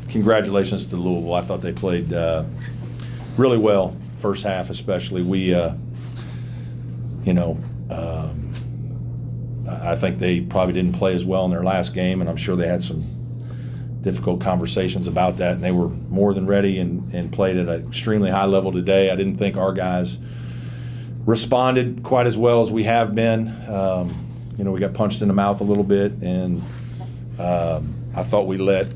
Congratulations to Louisville. I thought they played really well, first half especially. I think they probably didn't play as well in their last game, and I'm sure they had some difficult conversations about that, and they were more than ready and played at an extremely high level today. I didn't think our guys responded quite as well as we have been. We got punched in the mouth a little bit, and I thought we let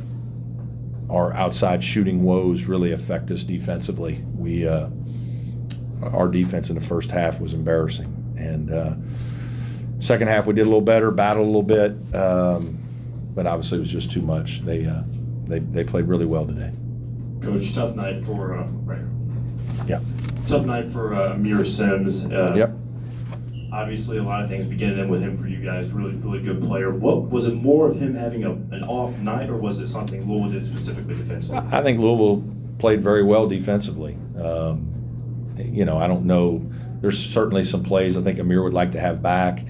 our outside shooting woes really affect us defensively. Our defense in the first half was embarrassing, and second half we did a little better, battled a little bit, but obviously it was just too much. They played really well today. Coach, tough night for Yeah. Tough night for Amir Sims. Yep. Obviously, a lot of things beginning with him for you guys. Really, really good player. What was it? More of him having an off night, or was it something Louisville did specifically defensively? I think Louisville played very well defensively. I don't know. There's certainly some plays I think Amir would like to have back.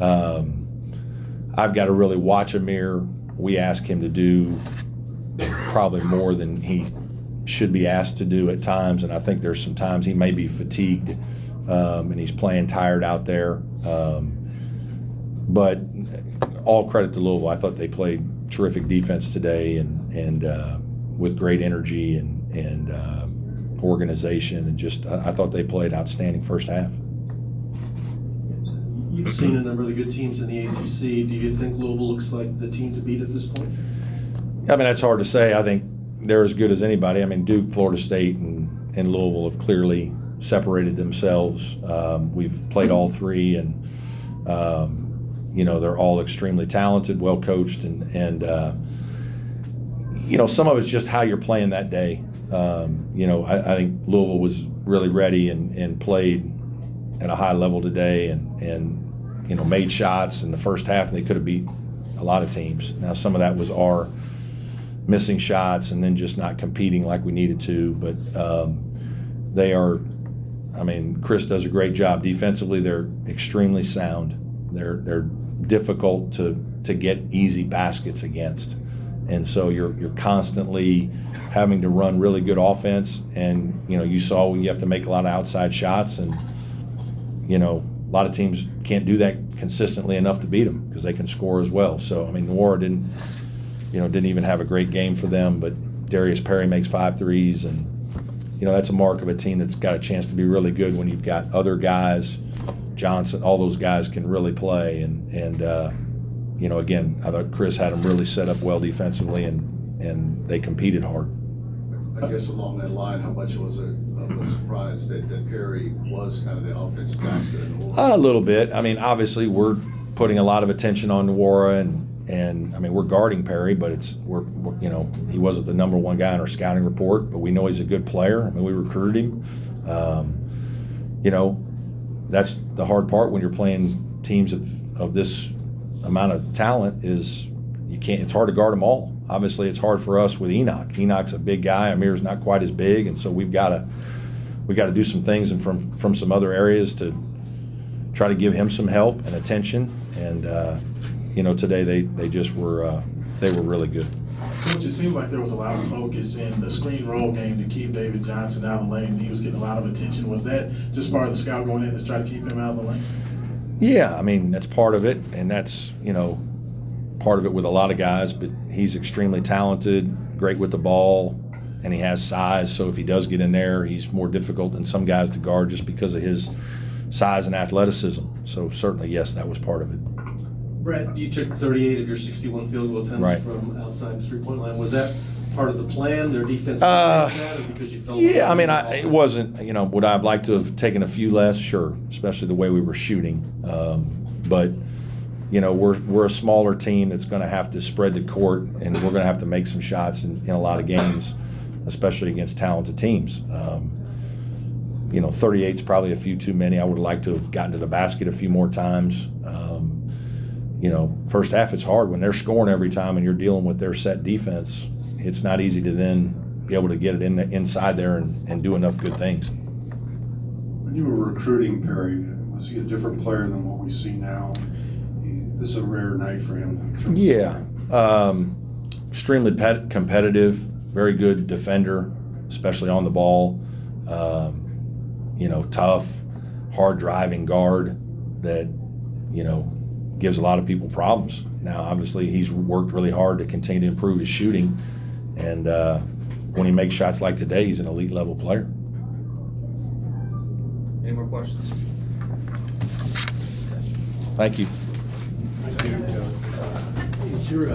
I've got to really watch Amir. We ask him to do probably more than he should be asked to do at times, and I think there's some times he may be fatigued and he's playing tired out there. But all credit to Louisville. I thought they played terrific defense today and with great energy and organization, and just I thought they played outstanding first half. You've seen a number of the good teams in the ACC. Do you think Louisville looks like the team to beat at this point? I mean, that's hard to say. I think they're as good as anybody. I mean, Duke, Florida State, and Louisville have clearly separated themselves. We've played all three, and they're all extremely talented, well coached, and some of it's just how you're playing that day. I think Louisville was really ready and played at a high level today, and made shots in the first half. They could have beat a lot of teams. Now, some of that was our missing shots and then just not competing like we needed to. But Chris does a great job defensively. They're extremely sound. They're difficult to get easy baskets against, and so you're constantly having to run really good offense. And you saw you have to make a lot of outside shots, and a lot of teams can't do that consistently enough to beat them because they can score as well. So Noir didn't even have a great game for them, but Darius Perry makes 5 threes, and that's a mark of a team that's got a chance to be really good when you've got other guys, Johnson, all those guys can really play. And again, I thought Chris had them really set up well defensively, and they competed hard. I guess along that line, how much was it of a surprise that Perry was kind of the offensive basket in Noir? A little bit. Obviously we're putting a lot of attention on Noir, and we're guarding Perry, but he wasn't the number one guy in our scouting report, but we know he's a good player. We recruited him. That's the hard part when you're playing teams of this amount of talent is it's hard to guard them all. Obviously, it's hard for us with Enoch. Enoch's a big guy. Amir's not quite as big, and so we've got to do some things and from some other areas to try to give him some help and attention. And today they just were really good. Coach, it seemed like there was a lot of focus in the screen roll game to keep David Johnson out of the lane. He was getting a lot of attention. Was that just part of the scout going in to try to keep him out of the lane? Yeah, that's part of it, and that's part of it with a lot of guys, but he's extremely talented, great with the ball, and he has size, so if he does get in there, he's more difficult than some guys to guard just because of his size and athleticism. So certainly, yes, that was part of it. Brett, you took 38 of your 61 field goal attempts Right. from outside the three-point line. Was that part of the plan, their defense? Because you felt it wasn't, would I have liked to have taken a few less? Sure, especially the way we were shooting. But we're a smaller team that's going to have to spread the court, and we're going to have to make some shots in a lot of games, especially against talented teams. 38 is probably a few too many. I would have liked to have gotten to the basket a few more times. First half it's hard when they're scoring every time and you're dealing with their set defense. It's not easy to then be able to get it inside there and do enough good things. When you were recruiting Perry, was he a different player than what we see now? This is a rare night for him. Yeah. extremely competitive, very good defender, especially on the ball. Tough, hard driving guard that, gives a lot of people problems. Now, obviously, he's worked really hard to continue to improve his shooting. And when he makes shots like today, he's an elite level player. Any more questions? Thank you. It's your,